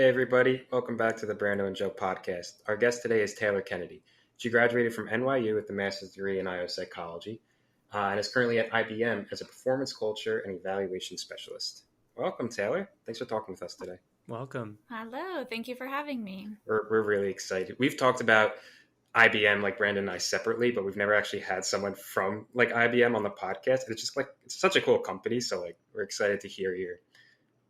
everybody. Welcome back to the Brando and Joe podcast. Our guest today is Taylor Kennedy. She graduated from NYU with a master's degree in IO psychology and is currently at IBM as a performance culture and evaluation specialist. Welcome, Taylor. Thanks for talking with us today. Welcome. Hello. Thank you for having me. We're really excited. We've talked about IBM, like Brandon and I, separately, but we've never actually had someone from like IBM on the podcast. It's just like, it's such a cool company. So like, we're excited to hear your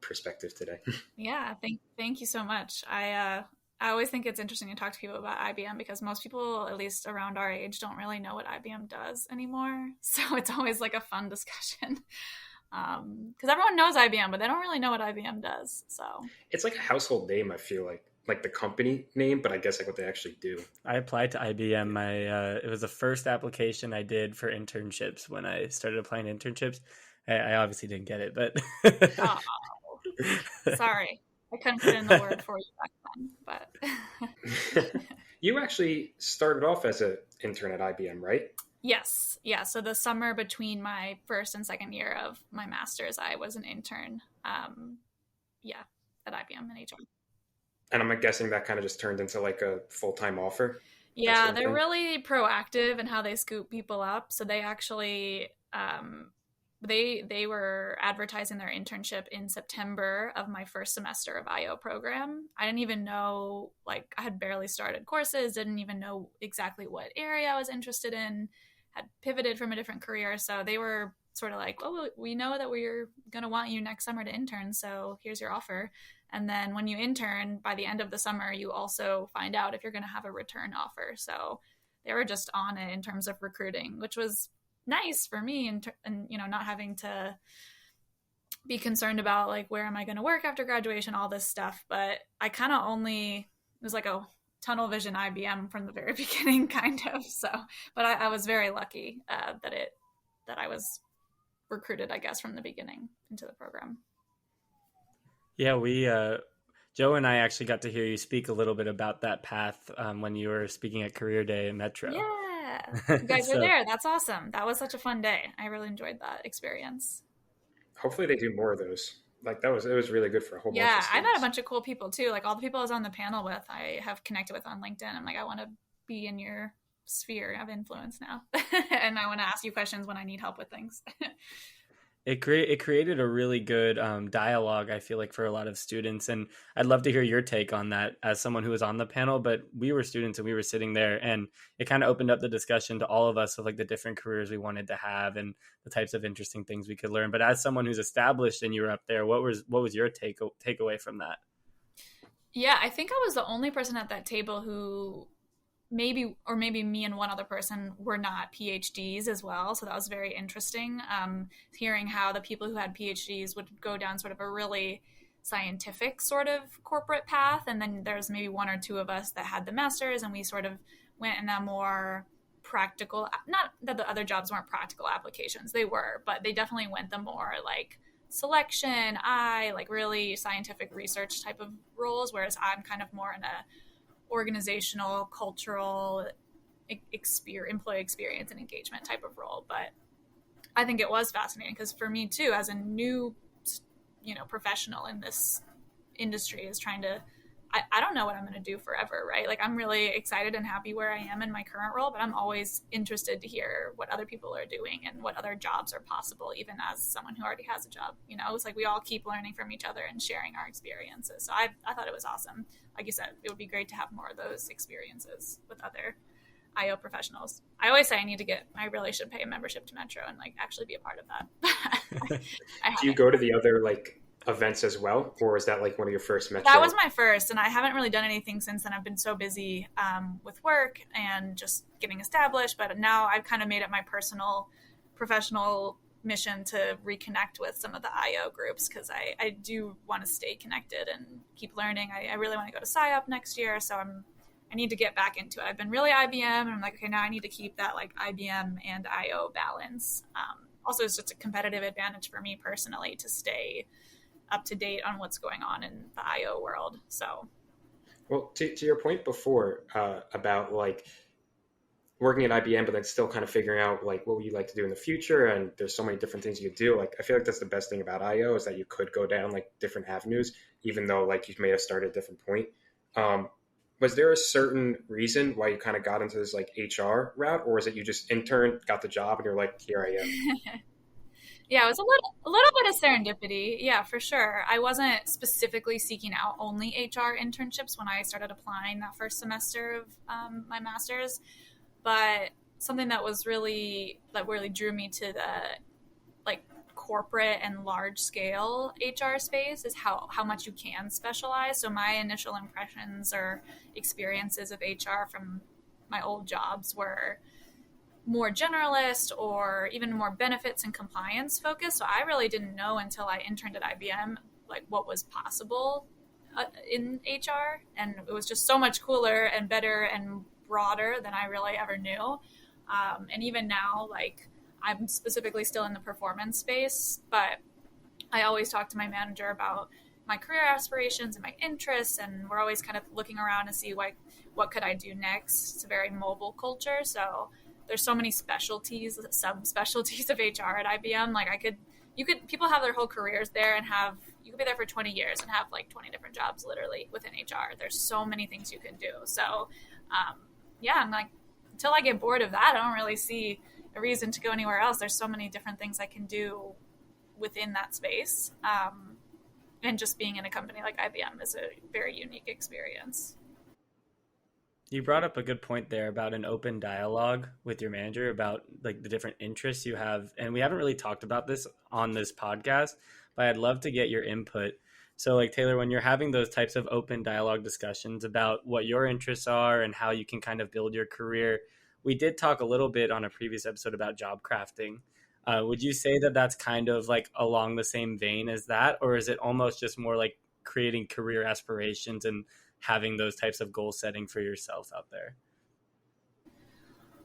perspective today. Yeah, thank you so much. I always think it's interesting to talk to people about IBM because most people, at least around our age, don't really know what IBM does anymore. So it's always like a fun discussion because everyone knows IBM, but they don't really know what IBM does. So it's like a household name, I feel like the company name, but I guess like what they actually do. I applied to IBM. It was the first application I did for internships when I started applying internships. I obviously didn't get it, but sorry, I couldn't put in the word for you back then. But you actually started off as an intern at IBM, right? Yes. Yeah. So the summer between my first and second year of my master's, I was an intern. At IBM in HR. And I'm guessing that kind of just turned into like a full-time offer. Yeah, they're really proactive in how they scoop people up. So they actually they were advertising their internship in September of my first semester of IO program. I didn't even know, like I had barely started courses, didn't even know exactly what area I was interested in, had pivoted from a different career. So they were sort of like, well, we know that we're going to want you next summer to intern. So here's your offer. And then when you intern, by the end of the summer, you also find out if you're going to have a return offer. So they were just on it in terms of recruiting, which was nice for me and not having to be concerned about like, where am I going to work after graduation, all this stuff. But I kind of it was like a tunnel vision IBM from the very beginning, kind of. So, but I was very lucky that I was recruited, I guess, from the beginning into the program. Yeah, Joe and I actually got to hear you speak a little bit about that path when you were speaking at Career Day at Metro. Yeah, you guys were there. That's awesome. That was such a fun day. I really enjoyed that experience. Hopefully they do more of those. Like it was really good for a whole bunch of students. I met a bunch of cool people too. Like all the people I was on the panel with, I have connected with on LinkedIn. I'm like, I want to be in your sphere of influence now. And I want to ask you questions when I need help with things. It created a really good dialogue, I feel like, for a lot of students. And I'd love to hear your take on that as someone who was on the panel. But we were students and we were sitting there, and it kind of opened up the discussion to all of us of like the different careers we wanted to have and the types of interesting things we could learn. But as someone who's established and you were up there, what was your takeaway from that? Yeah, I think I was the only person at that table who maybe me and one other person were not PhDs as well. So that was very interesting, hearing how the people who had PhDs would go down sort of a really scientific sort of corporate path. And then there's maybe one or two of us that had the masters, and we sort of went in a more practical, not that the other jobs weren't practical applications, they were, but they definitely went the more like selection, like really scientific research type of roles, whereas I'm kind of more in a organizational, cultural, employee experience and engagement type of role. But I think it was fascinating because for me too, as a new, professional in this industry, is trying to, I don't know what I'm going to do forever, right? Like I'm really excited and happy where I am in my current role, but I'm always interested to hear what other people are doing and what other jobs are possible, even as someone who already has a job. It's like we all keep learning from each other and sharing our experiences. So I thought it was awesome. Like you said, it would be great to have more of those experiences with other IO professionals. I always say I really should pay a membership to Metro and like actually be a part of that. Do you go to the other like events as well, or is that like one of your first Metro? That was my first, and I haven't really done anything since then. I've been so busy with work and just getting established, but now I've kind of made it my personal professional mission to reconnect with some of the IO groups because I do want to stay connected and keep learning. I really want to go to PsyOp next year, so I need to get back into it. I've been really IBM, and I'm like, okay, now I need to keep that like IBM and IO balance. Also, it's just a competitive advantage for me personally to stay up to date on what's going on in the IO world. So, well, to your point before about like working at IBM, but then still kind of figuring out like what would you like to do in the future. And there's so many different things you could do. Like I feel like that's the best thing about IO is that you could go down like different avenues, even though like you may have started at a different point. Um, was there a certain reason why you kind of got into this like HR route, or is it you just interned, got the job, and you're like, here I am? Yeah, it was a little bit of serendipity. Yeah, for sure. I wasn't specifically seeking out only HR internships when I started applying that first semester of my master's, but something that really drew me to the like corporate and large scale HR space is how much you can specialize. So my initial impressions or experiences of HR from my old jobs were more generalist or even more benefits and compliance focused. So I really didn't know until I interned at IBM like what was possible in HR, and it was just so much cooler and better and broader than I really ever knew. And even now, like I'm specifically still in the performance space, but I always talk to my manager about my career aspirations and my interests, and we're always kind of looking around to see like what could I do next. It's a very mobile culture, so there's so many specialties, subspecialties of HR at IBM. Like people have their whole careers there and you could be there for 20 years and have like 20 different jobs literally within HR. There's so many things you can do. So, yeah, I'm like, until I get bored of that, I don't really see a reason to go anywhere else. There's so many different things I can do within that space. And just being in a company like IBM is a very unique experience. You brought up a good point there about an open dialogue with your manager about like the different interests you have. And we haven't really talked about this on this podcast, but I'd love to get your input. So like Taylor, when you're having those types of open dialogue discussions about what your interests are and how you can kind of build your career, we did talk a little bit on a previous episode about job crafting. Would you say that that's kind of like along the same vein as that, or is it almost just more like creating career aspirations and having those types of goal setting for yourself out there?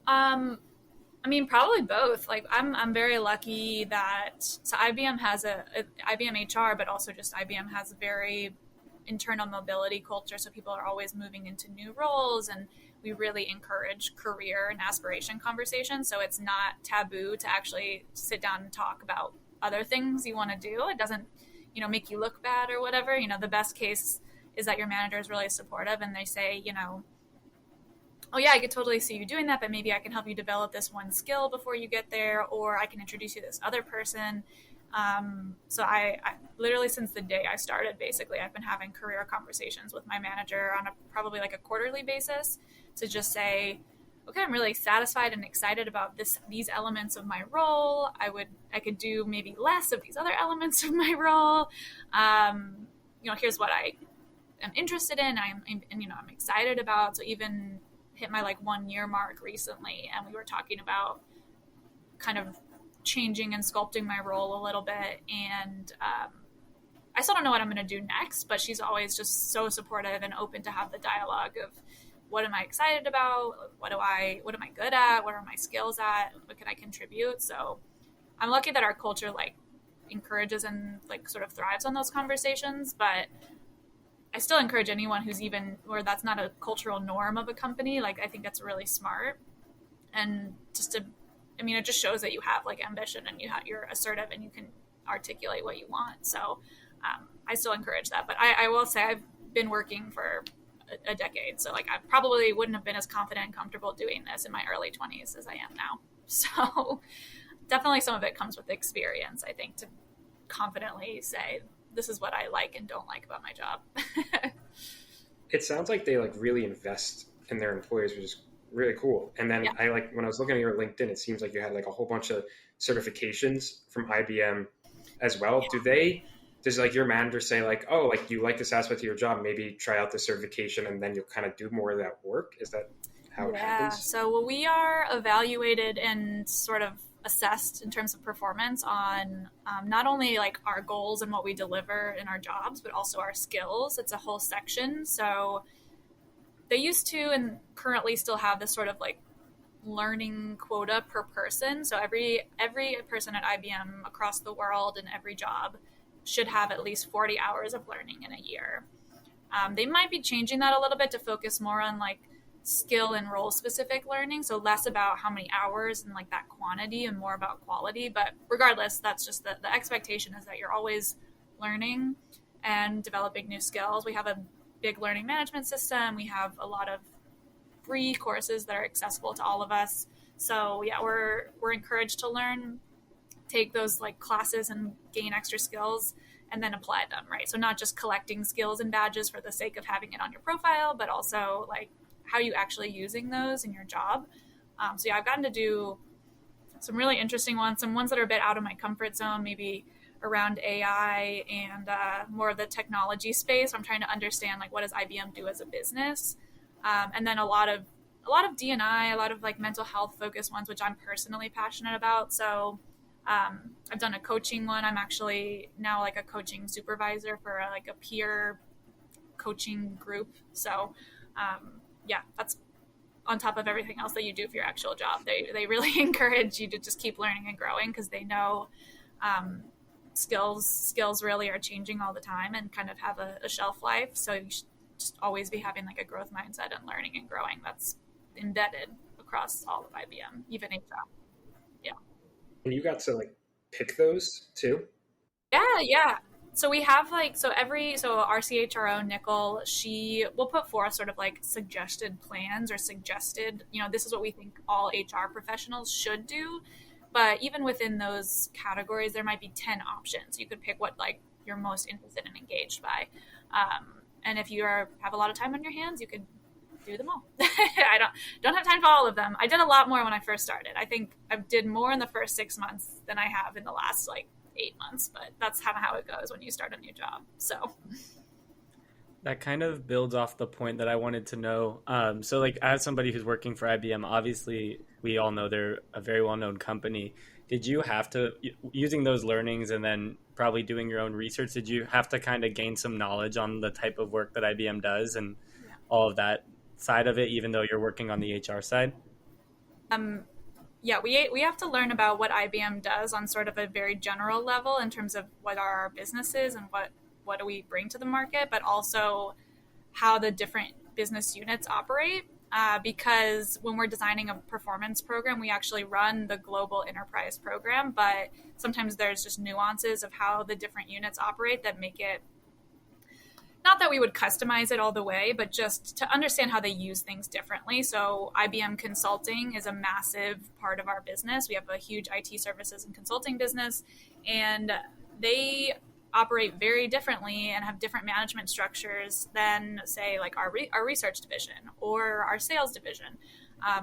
I mean, probably both. Like, I'm very lucky that so IBM has a IBM HR, but also just IBM has a very internal mobility culture. So people are always moving into new roles, and we really encourage career and aspiration conversations. So it's not taboo to actually sit down and talk about other things you want to do. It doesn't, make you look bad or whatever. The best case is that your manager is really supportive and they say, oh yeah, I could totally see you doing that, but maybe I can help you develop this one skill before you get there, or I can introduce you to this other person. So I literally, since the day I started, basically, I've been having career conversations with my manager on probably like a quarterly basis to just say, okay, I'm really satisfied and excited about these elements of my role. I could do maybe less of these other elements of my role. Here's what I am interested in. I'm excited about. So even hit my like 1 year mark recently, and we were talking about kind of changing and sculpting my role a little bit. And I still don't know what I'm going to do next, but she's always just so supportive and open to have the dialogue of what am I excited about? What am I good at? What are my skills at? What can I contribute? So I'm lucky that our culture like encourages and like sort of thrives on those conversations, but I still encourage anyone who's even where that's not a cultural norm of a company. Like, I think that's really smart. And it just shows that you have like ambition and you're assertive and you can articulate what you want. So I still encourage that. But I will say I've been working for a decade. So like I probably wouldn't have been as confident and comfortable doing this in my early 20s as I am now. So definitely some of it comes with experience, I think, to confidently say, this is what I like and don't like about my job. It sounds like they like really invest in their employees, which is really cool. And then I like when I was looking at your LinkedIn, it seems like you had like a whole bunch of certifications from IBM as well. Yeah. Does like your manager say like, oh, like you like this aspect of your job, maybe try out the certification and then you'll kind of do more of that work? Is that how it happens? So we are evaluated and sort of assessed in terms of performance on not only like our goals and what we deliver in our jobs, but also our skills. It's a whole section. So they used to and currently still have this sort of like learning quota per person. So every person at IBM across the world in every job should have at least 40 hours of learning in a year. They might be changing that a little bit to focus more on like skill and role specific learning. So less about how many hours and like that quantity and more about quality. But regardless, that's just the expectation is that you're always learning and developing new skills. We have a big learning management system. We have a lot of free courses that are accessible to all of us. So yeah, we're encouraged to learn, take those like classes and gain extra skills and then apply them, right? So not just collecting skills and badges for the sake of having it on your profile, but also like how are you actually using those in your job. So yeah, I've gotten to do some really interesting ones, some ones that are a bit out of my comfort zone, maybe around AI and more of the technology space. I'm trying to understand like what does IBM do as a business, and then a lot of D&I, a lot of like mental health focused ones, which I'm personally passionate about. So I've done a coaching one. I'm actually now like a coaching supervisor for like a peer coaching group. So yeah, that's on top of everything else that you do for your actual job. They really encourage you to just keep learning and growing because they know skills really are changing all the time and kind of have a shelf life. So you should just always be having like a growth mindset and learning and growing. That's embedded across all of IBM, even HR. Yeah. And you got to like pick those too? Yeah. So we have like our CHRO Nicole, she will put forth sort of like suggested plans or suggested, this is what we think all HR professionals should do. But even within those categories, there might be 10 options. You could pick what like you're most interested and engaged by. And if you have a lot of time on your hands, you could do them all. I don't have time for all of them. I did a lot more when I first started. I think I did more in the first 6 months than I have in the last like 8 months, but that's kind of how it goes when you start a new job. So that kind of builds off the point that I wanted to know. So like as somebody who's working for IBM, obviously we all know they're a very well-known company. Did you have to, using those learnings and then probably doing your own research, did you have to kind of gain some knowledge on the type of work that IBM does and all of that side of it, even though you're working on the HR side? Yeah, we have to learn about what IBM does on sort of a very general level in terms of what are our businesses and what do we bring to the market, but also how the different business units operate. Because when we're designing a performance program, we actually run the global enterprise program, but sometimes there's just nuances of how the different units operate that make it, not that we would customize it all the way, but just to understand how they use things differently. So IBM Consulting is a massive part of our business. We have a huge IT services and consulting business, and they operate very differently and have different management structures than, say, like our research division or our sales division.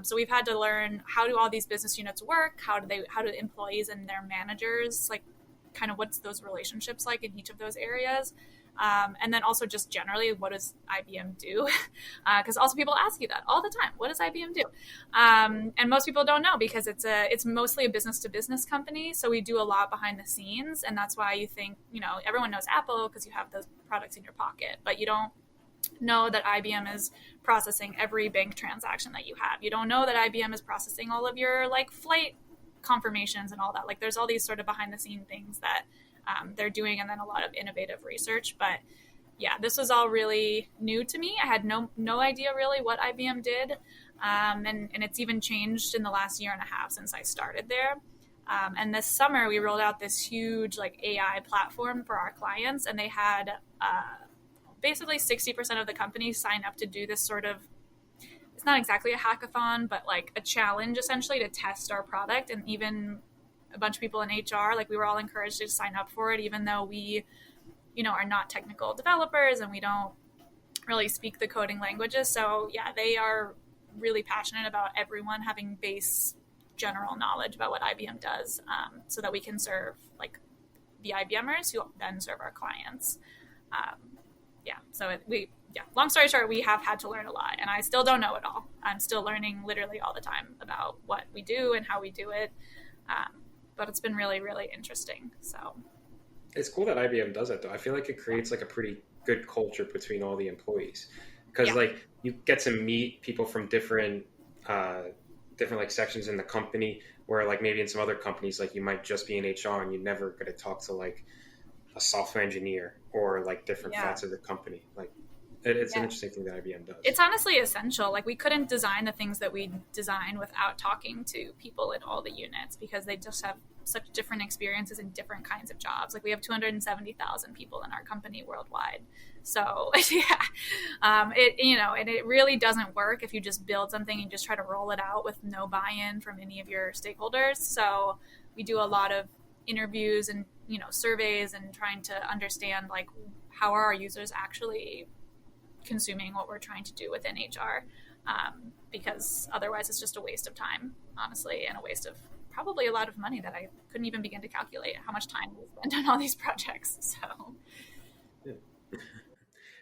So we've had to learn, how do all these business units work? How do employees and their managers, like, kind of what's those relationships like in each of those areas? And then also just generally, what does IBM do? Because also people ask you that all the time. What does IBM do? And most people don't know because it's mostly a business to business company. So we do a lot behind the scenes. And that's why you think, everyone knows Apple because you have those products in your pocket, but you don't know that IBM is processing every bank transaction that you have. You don't know that IBM is processing all of your like flight confirmations and all that. Like there's all these sort of behind the scene things that they're doing, and then a lot of innovative research. But yeah, this was all really new to me. I had no idea really what IBM did, and it's even changed in the last year and a half since I started there. And this summer we rolled out this huge like AI platform for our clients, and they had basically 60% of the companies sign up to do this sort of, it's not exactly a hackathon, but like a challenge essentially to test our product. And even a bunch of people in HR, like we were all encouraged to sign up for it, even though we, are not technical developers and we don't really speak the coding languages. So yeah, they are really passionate about everyone having base general knowledge about what IBM does, so that we can serve like the IBMers who then serve our clients. Long story short, we have had to learn a lot, and I still don't know it all. I'm still learning literally all the time about what we do and how we do it. But it's been really, really interesting. So it's cool that IBM does that, though. I feel like it creates like a pretty good culture between all the employees, because like you get to meet people from different like sections in the company, where like maybe in some other companies, like you might just be in HR and you never get to talk to like a software engineer or like different parts of the company. Like It's an Yeah. interesting thing that IBM does. It's honestly essential. Like we couldn't design the things that we design without talking to people in all the units because they just have such different experiences in different kinds of jobs. Like we have 270,000 people in our company worldwide. So yeah, and it really doesn't work if you just build something and just try to roll it out with no buy-in from any of your stakeholders. So we do a lot of interviews and surveys and trying to understand like how are our users actually consuming what we're trying to do within HR, because otherwise it's just a waste of time, honestly, and a waste of probably a lot of money that I couldn't even begin to calculate how much time we spend on all these projects. So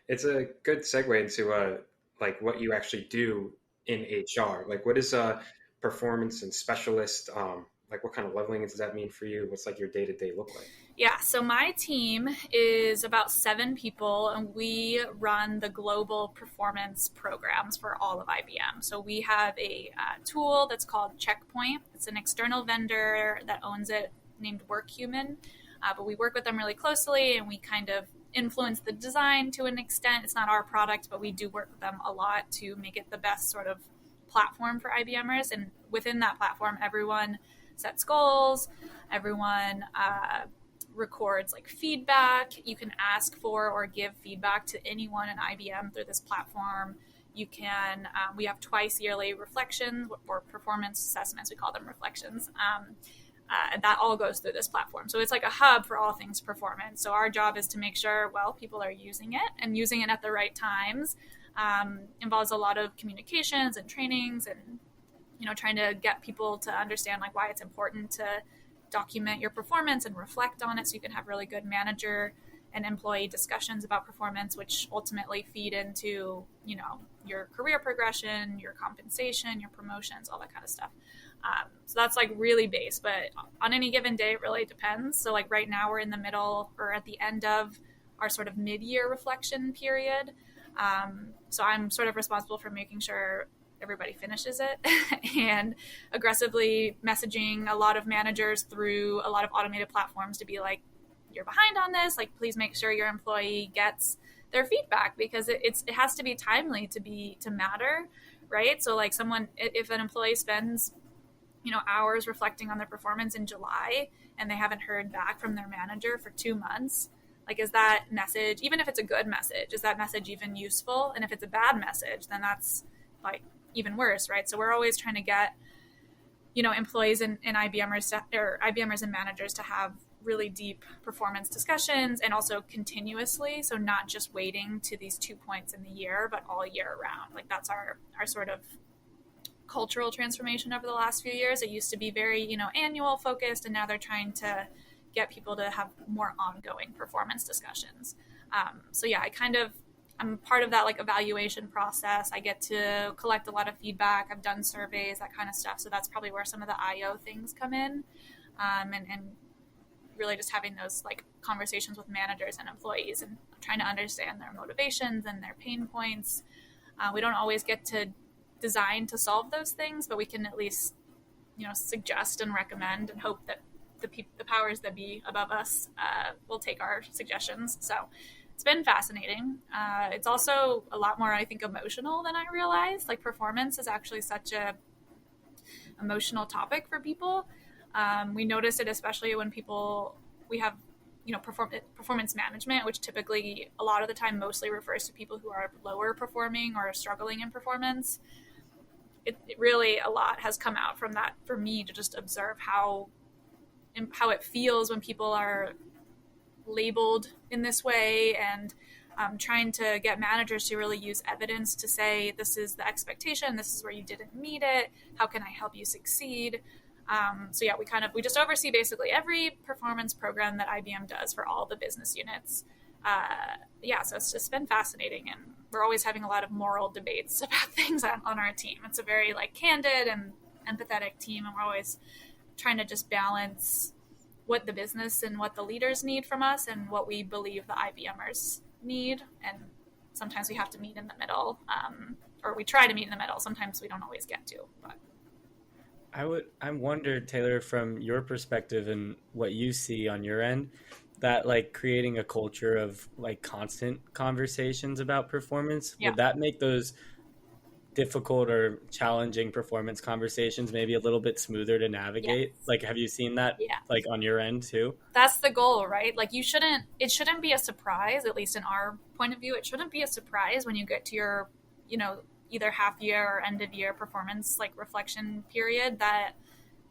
it's a good segue into like what you actually do in HR. Like, what is a performance and specialist? Like, what kind of leveling does that mean for you? What's like your day to day look like? yeah, so my team is about 7 people, and we run the global performance programs for all of IBM. So we have a tool that's called Checkpoint. It's an external vendor that owns it named WorkHuman, but we work with them really closely, and we kind of influence the design to an extent. It's not our product, but we do work with them a lot to make it the best sort of platform for IBMers. And within that platform, everyone sets goals, everyone records like feedback. You can ask for or give feedback to anyone in IBM through this platform. You can, we have twice yearly reflections or performance assessments. We call them reflections. And that all goes through this platform. So it's like a hub for all things performance. So our job is to make sure, well, people are using it and using it at the right times. Involves a lot of communications and trainings and, trying to get people to understand like why it's important to document your performance and reflect on it so you can have really good manager and employee discussions about performance, which ultimately feed into, your career progression, your compensation, your promotions, all that kind of stuff. So that's like really base, but on any given day, it really depends. So like right now we're in the middle or at the end of our sort of mid-year reflection period. So I'm sort of responsible for making sure everybody finishes it and aggressively messaging a lot of managers through a lot of automated platforms to be like, you're behind on this. Like, please make sure your employee gets their feedback because it has to be timely to matter. Right. So like if an employee spends, hours reflecting on their performance in July and they haven't heard back from their manager for 2 months, like, is that message, even if it's a good message, is that message even useful? And if it's a bad message, then that's like even worse, right? So we're always trying to get, employees and IBMers or IBMers and managers to have really deep performance discussions and also continuously. So not just waiting to these 2 points in the year, but all year round. Like that's our sort of cultural transformation over the last few years. It used to be very, annual focused, and now they're trying to get people to have more ongoing performance discussions. So yeah, I'm part of that like evaluation process. I get to collect a lot of feedback. I've done surveys, that kind of stuff. So that's probably where some of the IO things come in, and really just having those like conversations with managers and employees and trying to understand their motivations and their pain points. We don't always get to design to solve those things, but we can at least, suggest and recommend and hope that the powers that be above us will take our suggestions. So it's been fascinating. It's also a lot more, I think, emotional than I realized. Like performance is actually such a emotional topic for people. We notice it especially when we have, performance management, which typically a lot of the time mostly refers to people who are lower performing or struggling in performance. It really, a lot has come out from that for me to just observe how it feels when people are labeled in this way, and trying to get managers to really use evidence to say, this is the expectation, this is where you didn't meet it, how can I help you succeed? So yeah, we just oversee basically every performance program that IBM does for all the business units. So it's just been fascinating, and we're always having a lot of moral debates about things on our team. It's a very like candid and empathetic team, and we're always trying to just balance what the business and what the leaders need from us and what we believe the IBMers need. And sometimes we have to meet in the middle, or we try to meet in the middle. Sometimes we don't always get to, but I wonder, Taylor, from your perspective and what you see on your end, that like creating a culture of like constant conversations about performance, Yeah. would that make those difficult or challenging performance conversations maybe a little bit smoother to navigate? Yes. Like, have you seen that Yeah. like on your end too? That's the goal, right? Like it shouldn't be a surprise, at least in our point of view. It shouldn't be a surprise when you get to your, either half year or end of year performance like reflection period that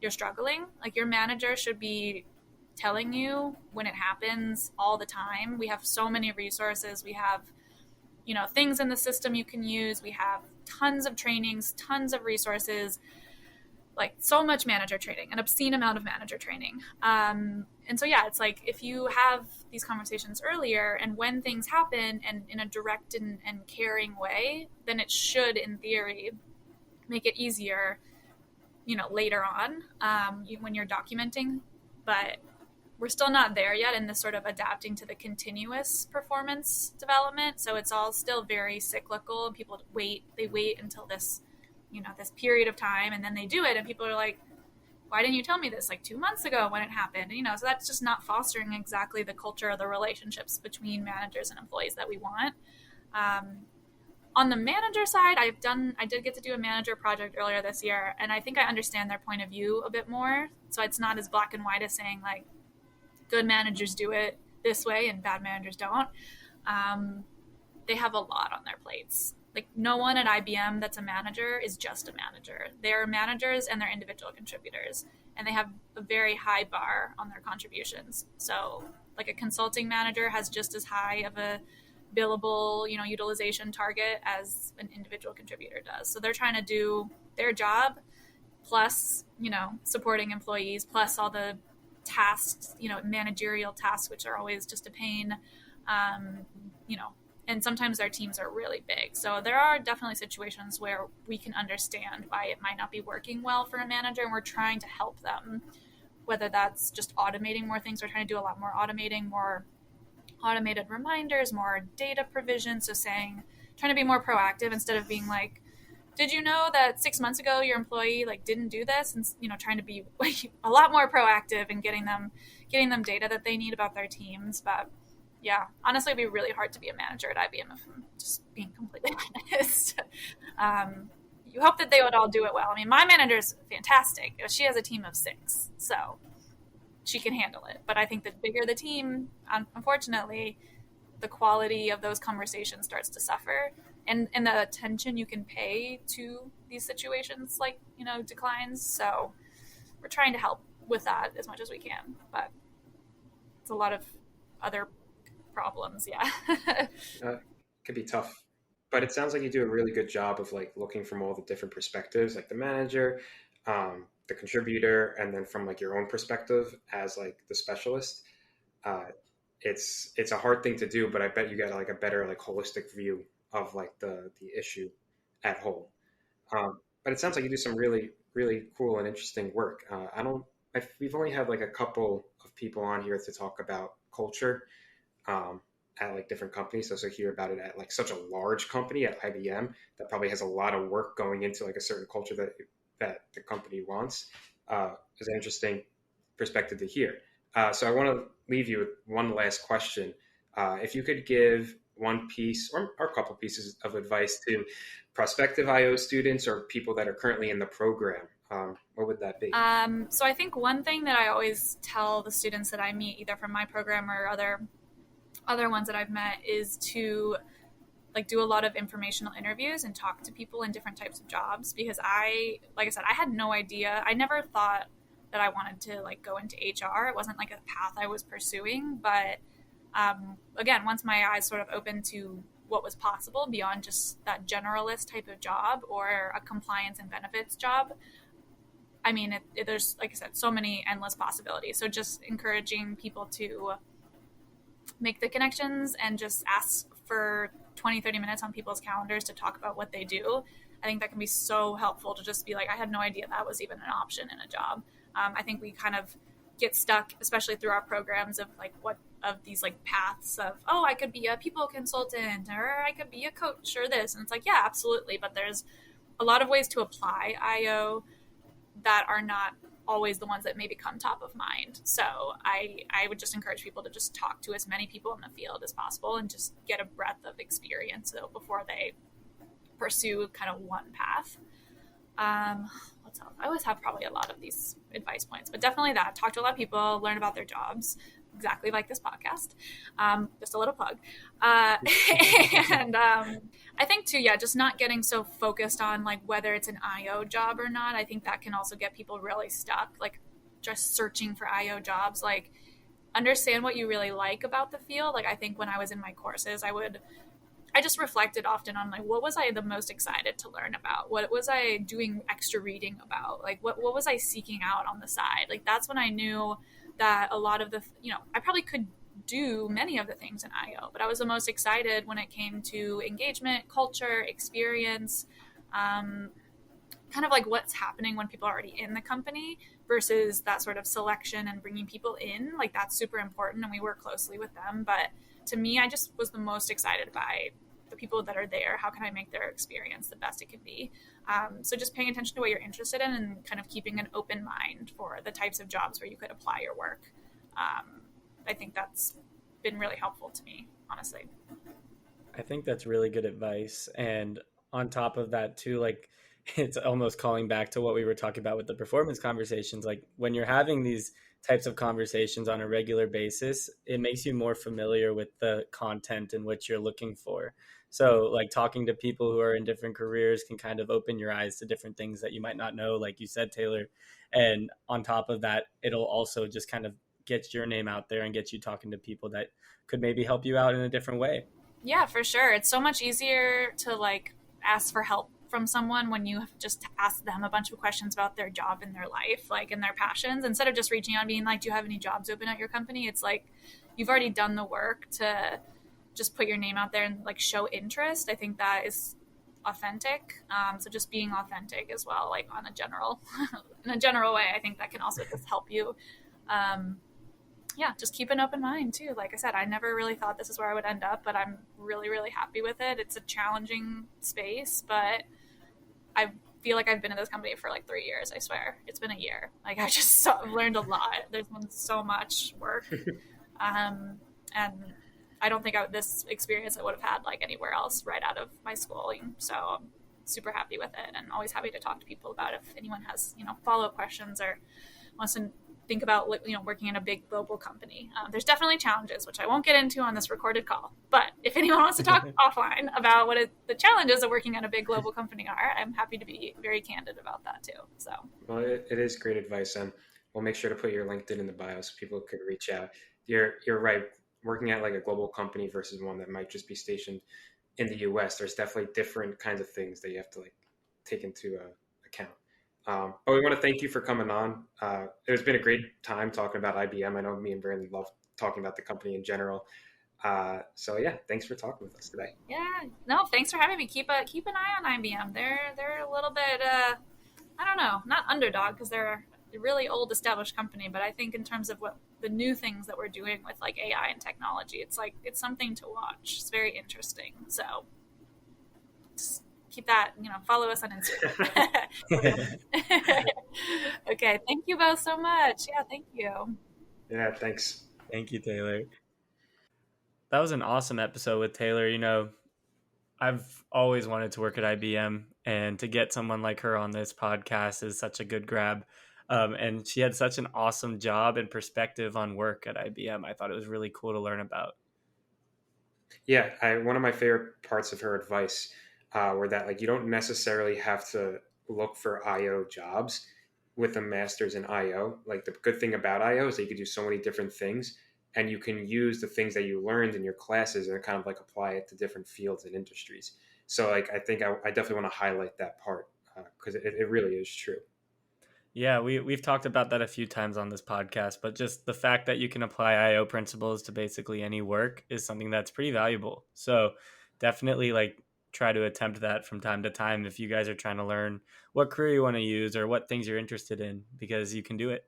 you're struggling. Like your manager should be telling you when it happens all the time. We have so many resources. We have, things in the system you can use. We have tons of trainings, tons of resources, like so much manager training, an obscene amount of manager training. And so, yeah, it's like if you have these conversations earlier and when things happen and in a direct and caring way, then it should, in theory, make it easier, later on when you're documenting. But we're still not there yet in this sort of adapting to the continuous performance development. So it's all still very cyclical. People wait until this, this period of time, and then they do it. And people are like, why didn't you tell me this like 2 months ago when it happened? So that's just not fostering exactly the culture or the relationships between managers and employees that we want. On the manager side, I did get to do a manager project earlier this year, and I think I understand their point of view a bit more. So it's not as black and white as saying like, good managers do it this way and bad managers don't. They have a lot on their plates. Like no one at IBM that's a manager is just a manager. They're managers and they're individual contributors, and they have a very high bar on their contributions. So like a consulting manager has just as high of a billable, utilization target as an individual contributor does. So they're trying to do their job plus, supporting employees, plus all the tasks, managerial tasks, which are always just a pain, and sometimes their teams are really big. So there are definitely situations where we can understand why it might not be working well for a manager, and we're trying to help them, whether that's just automating more things. We're trying to do a lot more automating, more automated reminders, more data provision. So trying to be more proactive instead of being like, did you know that 6 months ago your employee like didn't do this? And trying to be a lot more proactive and getting them data that they need about their teams. But yeah, honestly, it'd be really hard to be a manager at IBM if I'm just being completely honest. You hope that they would all do it well. I mean, my manager's fantastic. She has a team of 6, so she can handle it. But I think the bigger the team, unfortunately, the quality of those conversations starts to suffer. And the attention you can pay to these situations, declines. So we're trying to help with that as much as we can. But it's a lot of other problems, yeah. Could be tough. But it sounds like you do a really good job of like looking from all the different perspectives, like the manager, the contributor, and then from like your own perspective as like the specialist. It's a hard thing to do, but I bet you get like a better like holistic view of like the issue at whole. But it sounds like you do some really, really cool and interesting work. We've only had like a couple of people on here to talk about culture at like different companies. So hear about it at like such a large company at IBM that probably has a lot of work going into like a certain culture that the company wants. Is an interesting perspective to hear. So I want to leave you with one last question. If you could give one piece or a couple pieces of advice to prospective IO students or people that are currently in the program, what would that be? So I think one thing that I always tell the students that I meet, either from my program or other ones that I've met, is to like do a lot of informational interviews and talk to people in different types of jobs, because like I said, I had no idea. I never thought that I wanted to like go into HR. It wasn't like a path I was pursuing, but again, once my eyes sort of opened to what was possible beyond just that generalist type of job or a compliance and benefits job, I mean, there's, like I said, so many endless possibilities. So just encouraging people to make the connections and just ask for 20-30 minutes on people's calendars to talk about what they do. I think that can be so helpful to just be like, I had no idea that was even an option in a job. I think we kind of get stuck, especially through our programs, of like these like paths of, oh, I could be a people consultant, or I could be a coach, or this. And it's like, yeah, absolutely. But there's a lot of ways to apply IO that are not always the ones that maybe come top of mind. So I would just encourage people to just talk to as many people in the field as possible and just get a breadth of experience before they pursue kind of one path. What's else? I always have probably a lot of these advice points, but definitely that. Talk to a lot of people, learn about their jobs, exactly like this podcast. Just a little plug. And I think too, just not getting so focused on like whether it's an IO job or not. I think that can also get people really stuck, like just searching for IO jobs. Like understand what you really like about the field. Like I think when I was in my courses, I just reflected often on like what was I the most excited to learn about? What was I doing extra reading about? Like what was I seeking out on the side? Like that's when I knew that a lot of the, I probably could do many of the things in IO, but I was the most excited when it came to engagement, culture, experience, kind of like what's happening when people are already in the company versus that sort of selection and bringing people in. Like that's super important and we work closely with them. But to me, I just was the most excited by the people that are there. How can I make their experience the best it can be? So just paying attention to what you're interested in and kind of keeping an open mind for the types of jobs where you could apply your work. I think that's been really helpful to me, honestly. I think that's really good advice. And on top of that too, like it's almost calling back to what we were talking about with the performance conversations. Like when you're having these types of conversations on a regular basis, it makes you more familiar with the content and what you're looking for. So like talking to people who are in different careers can kind of open your eyes to different things that you might not know, like you said, Taylor. And on top of that, it'll also just kind of get your name out there and get you talking to people that could maybe help you out in a different way. Yeah, for sure. It's so much easier to like ask for help from someone when you just ask them a bunch of questions about their job and their life, like, and their passions, instead of just reaching out and being like, do you have any jobs open at your company? It's like, you've already done the work to just put your name out there and like show interest. I think that is authentic. So just being authentic as well, like on a general, in a general way, I think that can also just help you. Just keep an open mind too. Like I said, I never really thought this is where I would end up, but I'm really, really happy with it. It's a challenging space, but I feel like I've been in this company for like 3 years. I swear it's been a year. Like I just learned a lot. There's been so much work. And I don't think this experience I would have had like anywhere else right out of my schooling. So I'm super happy with it and always happy to talk to people about it if anyone has, follow-up questions or wants to think about, working in a big global company. There's definitely challenges, which I won't get into on this recorded call. But if anyone wants to talk offline about what the challenges of working at a big global company are, I'm happy to be very candid about that too. So, well, it is great advice, and we'll make sure to put your LinkedIn in the bio so people could reach out. You're right. Working at like a global company versus one that might just be stationed in the U.S., there's definitely different kinds of things that you have to like take into account. But we want to thank you for coming on. It's been a great time talking about IBM. I know me and Brandon love talking about the company in general. So yeah, thanks for talking with us today. Yeah, no, thanks for having me. Keep an eye on IBM. They're a little bit, I don't know, not underdog because they're a really old established company, but I think in terms of what the new things that we're doing with like AI and technology, it's something to watch. It's very interesting. So just keep that, follow us on Instagram. Okay. Thank you both so much. Yeah. Thank you. Yeah. Thanks. Thank you, Taylor. That was an awesome episode with Taylor. I've always wanted to work at IBM, and to get someone like her on this podcast is such a good grab. And she had such an awesome job and perspective on work at IBM. I thought it was really cool to learn about. Yeah. One of my favorite parts of her advice were that like you don't necessarily have to look for IO jobs with a master's in IO. Like the good thing about IO is that you can do so many different things, and you can use the things that you learned in your classes and kind of like apply it to different fields and industries. So like I think I definitely want to highlight that part because it really is true. Yeah, we've talked about that a few times on this podcast, but just the fact that you can apply IO principles to basically any work is something that's pretty valuable. So definitely like try to attempt that from time to time if you guys are trying to learn what career you want to use or what things you're interested in, because you can do it.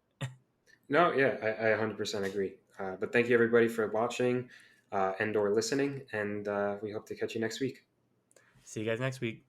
No, yeah, I 100% agree. But thank you everybody for watching and or listening, and we hope to catch you next week. See you guys next week.